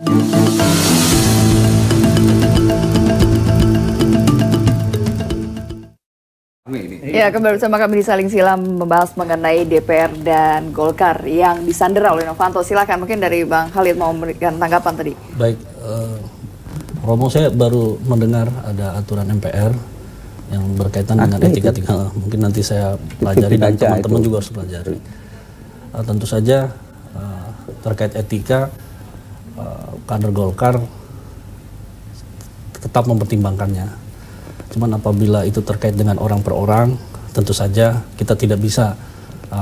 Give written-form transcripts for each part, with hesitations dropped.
Ya, kembali bersama kami di Saling Silam membahas mengenai DPR dan Golkar yang disandera oleh Novanto. Silakan, mungkin dari Bang Khalid mau memberikan tanggapan tadi. Baik, Romo, saya baru mendengar ada aturan MPR yang berkaitan dengan etika. Mungkin nanti saya pelajari dan teman-teman juga harus pelajari. Tentu saja terkait etika, kader Golkar tetap mempertimbangkannya. Cuman apabila itu terkait dengan orang per orang, tentu saja kita tidak bisa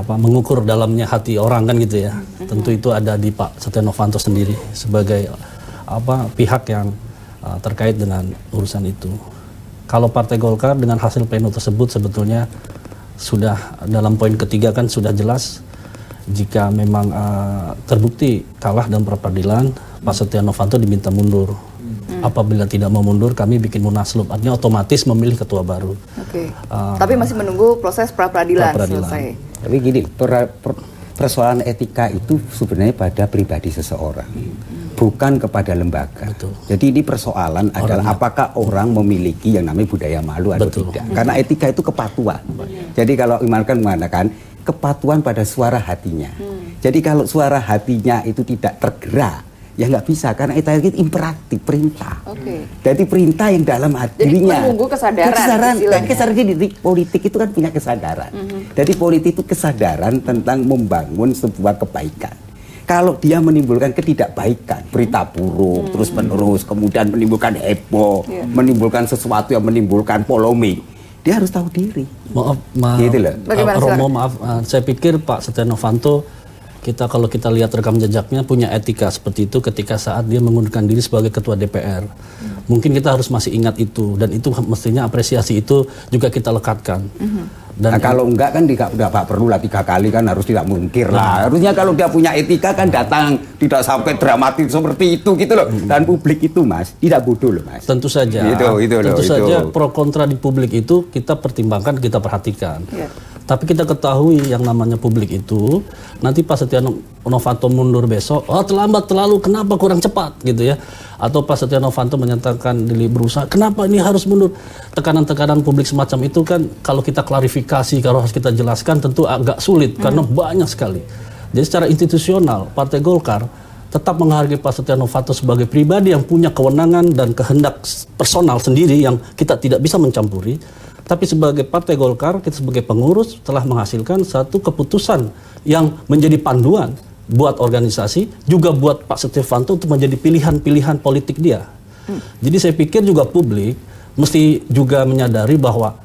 mengukur dalamnya hati orang, kan gitu ya. Tentu itu ada di Pak Setia Novanto sendiri sebagai pihak yang terkait dengan urusan itu. Kalau Partai Golkar dengan hasil pleno tersebut sebetulnya sudah dalam poin ketiga kan sudah jelas, jika memang terbukti kalah dalam peradilan, Pak Setia Novanto diminta mundur. Apabila tidak mau mundur, kami bikin munaslup, artinya otomatis memilih ketua baru. Tapi masih menunggu proses pra-peradilan selesai. Tapi gini, persoalan etika itu sebenarnya pada pribadi seseorang, bukan kepada lembaga. Betul. Jadi ini persoalan adalah apakah orang memiliki yang namanya budaya malu atau tidak. Karena etika itu kepatuhan. Jadi kalau Imam kan mengatakan kepatuhan pada suara hatinya. Jadi kalau suara hatinya itu tidak tergerak, ya nggak bisa, karena etika itu imperatif, perintah. Jadi perintah yang dalam dirinya. Jadi menunggu kesadaran. Kesadaran di politik itu kan punya kesadaran. Jadi politik itu kesadaran tentang membangun sebuah kebaikan. Kalau dia menimbulkan ketidakbaikan, berita buruk, terus menerus, kemudian menimbulkan heboh, menimbulkan sesuatu yang menimbulkan polemik, dia harus tahu diri. Maaf, gitu loh. Romo, maaf, saya pikir Pak Setia Novanto, kalau kita lihat rekam jejaknya, punya etika seperti itu ketika saat dia mengundurkan diri sebagai ketua DPR. Mungkin kita harus masih ingat itu, dan itu mestinya apresiasi itu juga kita lekatkan. Dan kalau enggak kan tidak perlu lah 3 kali, kan harus tidak mungkir lah. Harusnya kalau dia punya etika kan datang, tidak sampai dramatis seperti itu gitu loh. Dan publik itu, Mas, tidak bodoh loh, Mas. Tentu saja. Tentu saja pro kontra di publik itu kita pertimbangkan, kita perhatikan. Tapi kita ketahui yang namanya publik itu, nanti Pak Setia Novanto mundur besok, terlambat terlalu, kenapa kurang cepat gitu ya. Atau Pak Setia Novanto menyatakan diri berusaha, kenapa ini harus mundur. Tekanan-tekanan publik semacam itu kan kalau kita klarifikasi, kalau harus kita jelaskan tentu agak sulit karena banyak sekali. Jadi secara institusional Partai Golkar tetap menghargai Pak Setia Novanto sebagai pribadi yang punya kewenangan dan kehendak personal sendiri yang kita tidak bisa mencampuri. Tapi sebagai Partai Golkar, kita sebagai pengurus telah menghasilkan satu keputusan yang menjadi panduan buat organisasi, juga buat Pak Setia Novanto untuk menjadi pilihan-pilihan politik dia. Jadi saya pikir juga publik mesti juga menyadari bahwa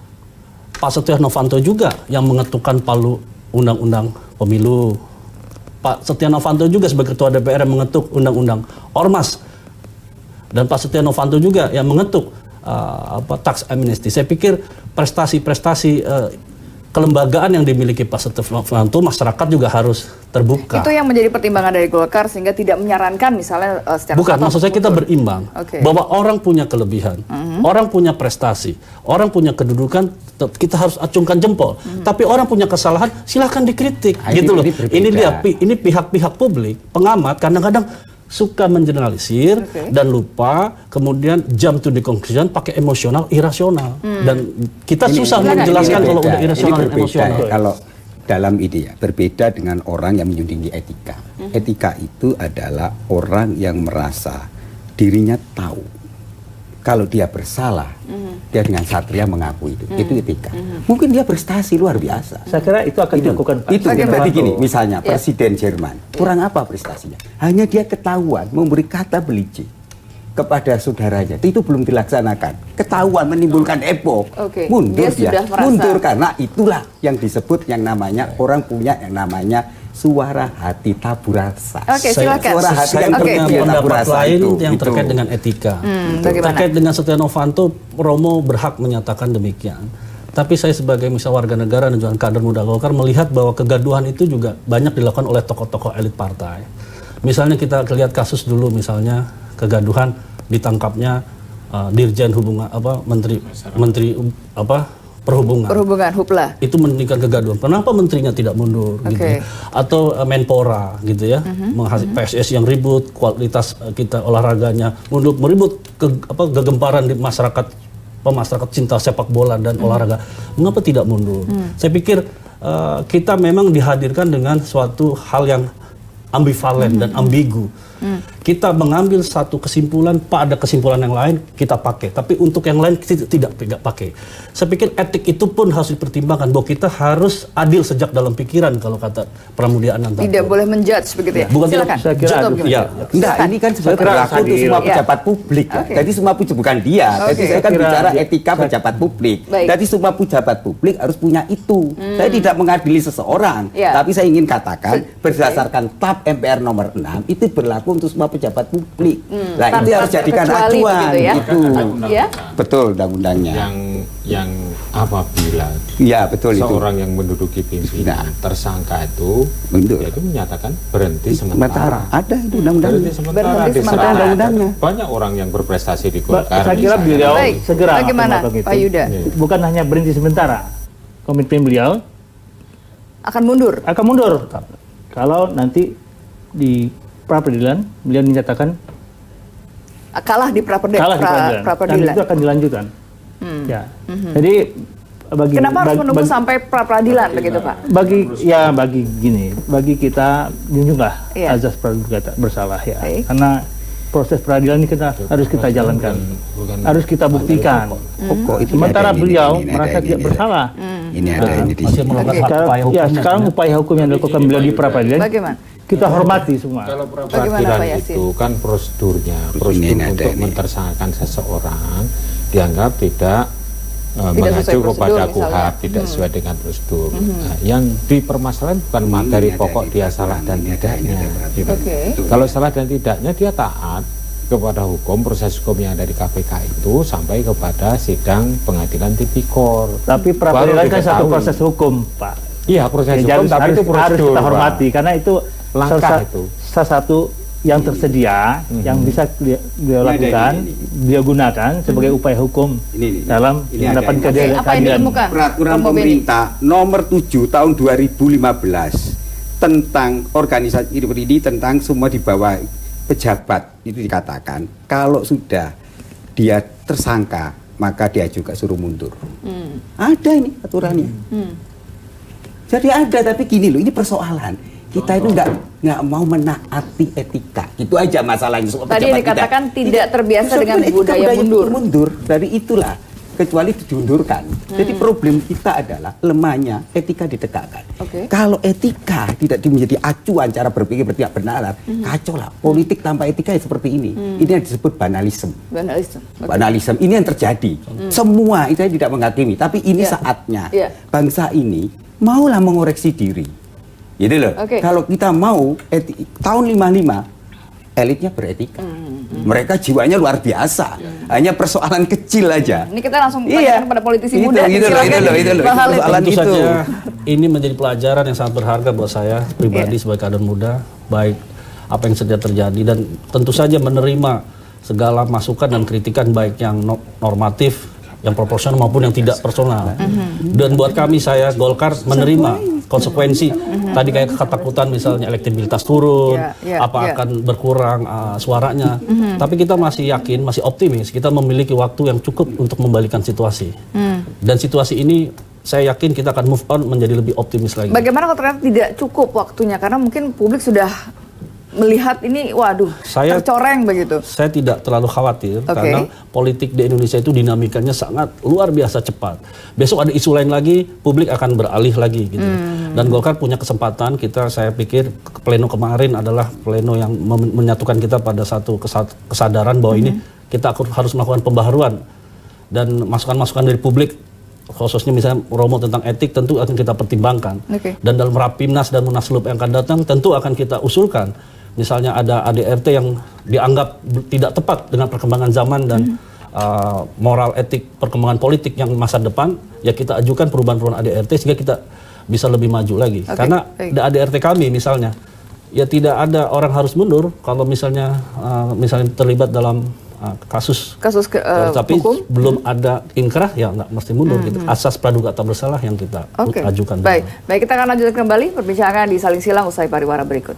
Pak Setia Novanto juga yang mengetukkan palu undang-undang pemilu. Pak Setia Novanto juga sebagai ketua DPR yang mengetuk undang-undang Ormas. Dan Pak Setia Novanto juga yang mengetuk tax amnesty. Saya pikir prestasi-prestasi kelembagaan yang dimiliki Pak Setia Novanto, masyarakat juga harus terbuka. Itu yang menjadi pertimbangan dari Golkar sehingga tidak menyarankan misalnya secara bukan, maksud saya kita berimbang bahwa orang punya kelebihan, orang punya prestasi, orang punya kedudukan, kita harus acungkan jempol. Tapi orang punya kesalahan, silahkan dikritik, gitu loh. Ini pihak-pihak publik, pengamat kadang-kadang suka mengeneralisir dan lupa kemudian jump to the conclusion pakai emosional, irasional. Dan kita susah menjelaskan kalau udah irasional dan emosional. Kalau dalam ide berbeda dengan orang yang menyundingi etika. Etika itu adalah orang yang merasa dirinya tahu kalau dia bersalah, dia dengan satria mengakui itu. Itu etika. Mungkin dia prestasi luar biasa. Saya kira itu akan dilakukan Pak. Itu berarti gini, misalnya Presiden Jerman, kurang apa prestasinya? Hanya dia ketahuan memberi kata belice kepada saudaranya, itu belum dilaksanakan. Ketahuan menimbulkan heboh, mundur dia mundur karena itulah yang disebut yang namanya orang punya yang namanya suara hati taburasa. Silakan. Suara hati yang punya pendapat lain yang terkait dengan etika. Terkait dengan Setia Novanto, Romo berhak menyatakan demikian. Tapi saya sebagai warga negara dan juga kader muda Golkar melihat bahwa kegaduhan itu juga banyak dilakukan oleh tokoh-tokoh elit partai. Misalnya kita lihat kasus dulu, misalnya kegaduhan ditangkapnya Dirjen Hubungan menteri Perhubungan, Hupla. Itu menimbulkan kegaduhan. Kenapa menterinya tidak mundur gitu ya? Atau Menpora gitu ya. PSS yang ribut, kualitas kita olahraganya mundur, meribut kegemparan di masyarakat cinta sepak bola dan olahraga. Mengapa tidak mundur? Saya pikir kita memang dihadirkan dengan suatu hal yang ambivalen dan ambigu. Kita mengambil satu kesimpulan, pada kesimpulan yang lain kita pakai, tapi untuk yang lain kita tidak pakai. Saya pikir etik itu pun harus dipertimbangkan, bahwa kita harus adil sejak dalam pikiran, kalau kata Pramudia Ananta. Tidak boleh menjudge begitu ya? Bukan Silakan. Saya kira enggak, ini kan sebenarnya berlaku untuk semua pejabat publik. Jadi semua bukan dia. Jadi saya kan bicara etika pejabat publik. Jadi semua pejabat publik harus punya itu. Saya tidak mengadili seseorang, tapi saya ingin katakan berdasarkan TAP MPR nomor 6 itu berlaku untuk semua pejabat publik. Nah, itu harus jadikan acuan gitu. Ya? Betul undang-undangnya. Yang apabila betul seorang yang menduduki pimpinan tersangka itu yaitu menyatakan berhenti sementara. Ada itu undang-undangnya. Berhenti sementara. Banyak orang yang berprestasi di Golkar. Saya kira beliau segera bagaimana, Pak Yuda? Bukan hanya berhenti sementara. Komitmen beliau akan mundur. Kalau nanti di pra-peradilan beliau menyatakan kalah di pra-peradilan. Dan itu akan dilanjutkan. Ya. Jadi kenapa harus menunggu sampai pra-peradilan begitu, Pak? Bagi kita junjunglah azas praduga bersalah ya. Karena proses peradilan ini harus kita jalankan. Harus kita buktikan. Sementara beliau merasa tidak bersalah. Ini ada ini di sini. Sekarang upaya hukum yang dilakukan beliau di pra-peradilan. Bagaimana? Kita hormati semua. Kalau pra-peradilan itu kan prosedur untuk mentersangkakan seseorang dianggap tidak mengacu kepada KUHP, tidak sesuai dengan prosedur. Nah, yang dipermasalahan bukan materi pokok dia salah dan tidaknya. Kalau salah dan tidaknya dia taat kepada hukum, proses hukum yang ada di KPK itu sampai kepada sidang pengadilan tipikor. Tapi pra-peradilan kan satu proses hukum, Pak. Iya, proses hukum, tapi itu prosedur. Harus kita hormati karena itu langkah itu salah satu yang tersedia yang bisa beliau lakukan, beliau gunakan sebagai upaya hukum dalam mendapatkan keadilan. Peraturan pemerintah nomor 7 tahun 2015 tentang organisasi ini, tentang semua di bawah pejabat itu dikatakan kalau sudah dia tersangka maka dia juga suruh mundur. Ada ini aturannya. Jadi ada, tapi gini loh, ini persoalan. Kita itu nggak mau menaati etika, itu aja masalahnya. Tadi dikatakan tidak terbiasa dengan budaya mundur. Dari itulah, kecuali diundurkan. Jadi problem kita adalah lemahnya etika ditegakkan. Kalau etika tidak menjadi acuan cara berpikir bertindak benar, kacau lah. Politik tanpa etika seperti ini. Ini yang disebut banalisme. Banalisme ini yang terjadi. Semua itu tidak menghakimi, tapi ini saatnya bangsa ini maulah mengoreksi diri. Jadi loh, kalau kita mau tahun 55 elitnya beretika. Mereka jiwanya luar biasa. Hanya persoalan kecil aja. Ini kita langsung tanyakan pada politisi muda. Itu saja. Ini menjadi pelajaran yang sangat berharga buat saya pribadi sebagai kader muda, baik apa yang sudah terjadi dan tentu saja menerima segala masukan dan kritikan baik yang normatif, yang proporsional maupun yang tidak personal. Dan buat kami, saya Golkar menerima konsekuensi. Tadi kayak ketakutan misalnya elektabilitas turun, akan berkurang suaranya. Tapi kita masih yakin, masih optimis, kita memiliki waktu yang cukup untuk membalikan situasi. Dan situasi ini saya yakin kita akan move on menjadi lebih optimis lagi. Bagaimana kalau ternyata tidak cukup waktunya? Karena mungkin publik sudah melihat ini, waduh, tercoreng begitu. Saya tidak terlalu khawatir karena politik di Indonesia itu dinamikanya sangat luar biasa cepat. Besok ada isu lain lagi, publik akan beralih lagi gitu. Dan Golkar punya kesempatan, saya pikir pleno kemarin adalah pleno yang menyatukan kita pada satu kesadaran bahwa ini kita harus melakukan pembaharuan dan masukan-masukan dari publik, khususnya misalnya Romo tentang etik tentu akan kita pertimbangkan. Dan dalam Rapimnas dan Munaslup yang akan datang tentu akan kita usulkan. Misalnya ada ADRT yang dianggap tidak tepat dengan perkembangan zaman dan moral etik perkembangan politik yang masa depan, ya kita ajukan perubahan-perubahan ADRT sehingga kita bisa lebih maju lagi. Karena ADRT kami misalnya, ya tidak ada orang harus mundur kalau misalnya terlibat dalam kasus tapi hukum? Belum ada inkrah ya nggak mesti mundur gitu. Asas praduga tak bersalah yang kita ajukan. Baik, kita akan lanjutkan kembali perbincangan di Saling Silang usai pariwara berikut.